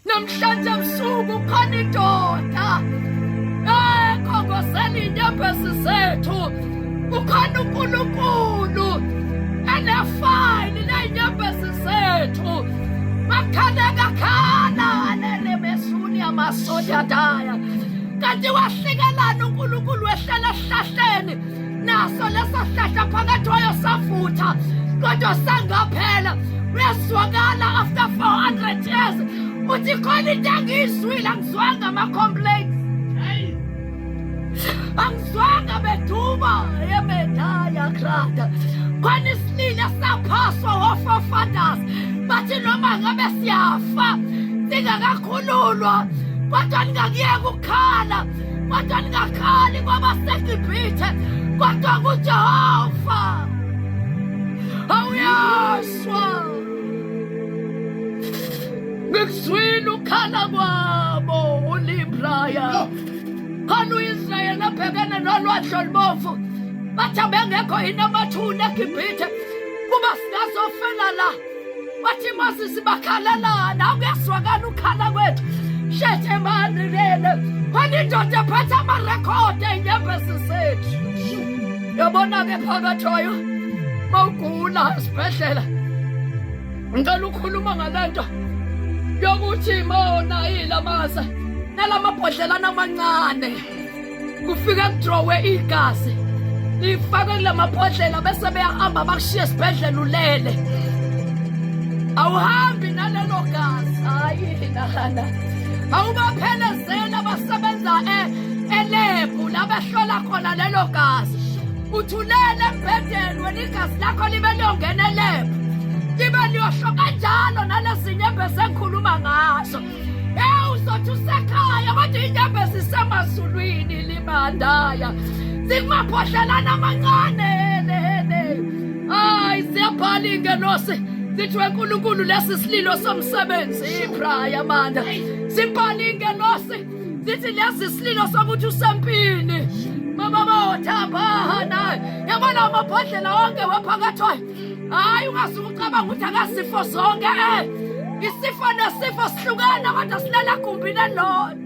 namhlanje ebusuku khona indoda ekhongozela inyembezi zethu. Ukhona uNkulunkulu enefayili ney'nyembezi zethu. Makhalekakhala nelemesuni yamasodadaya. Kanti wahlikelana uNkulunkulu wehlela esihlahleni. Naso leso sihlahla phakathi wayo savutha. Kodwa sangaphela. Uyaswakala after 400 years. Uthi khona into engiyizwile angizwanga ama-complaints. Angizwanga beduba yemedaya krada. Khona isilile saphaswa ofofathers. Bathi noma ngabe siyafa singakakhululwa. Kodwa ningakuyeka ukukhala. Kodwa ningakhali ngoba seGibhithe. Kodwa kuJehova awuyaswa. Ngikuzwile ukukhala kwabo uLibraya. Khona u-Israyeli abhekene nolwandle olubomvu. Bathi abengekho yini amathuna eGibhithe kuba singazofela la. Bathi Moses bakhalelana. Akuyaswakala ukukhala kwethu. Shethe mani lele. Khona indoda ephethe amarekhodi ey'nyembezi zethu. Yabona-ke phakathoyo mawugula esibhedlela. Ngicela ukhuluma ngale nto yokuthi mawona ilamaza nalamabhodlelana amancane kufike kudrowe igazi lifake kula mabhodlela bese beyahamba bakushiye esibhedlela ulele. Awuhambi nalelo gazi. Hayi nahana awubaphelezela abasebenza elebhu la behlola khona lelo gazi. Uthulele embhedeni wena igazi lakho libe liyongena elebhu. Libe liyosho kanjalo nalezi nyembezi engikhuluma ngazo. Uzothi usekhaya kodwa inyembezi zisemazulwini limandaya. Zikumabhodlelana amancane. Hayi siyabhala ingelosi. Zithi uNkulunkulu lesi sililo somsebenzi ibraya manda. Sibhala ingelosi. Zithi lesi sililo sokuthi usempini. Mama Thapana. Yabona amabhodlela wonke wephakathoyo. Hayi ungasuke ucabanga ukuthi akasifo zonke. Isifo nesifo sihlukana kodwa silala gumbini elilodwa.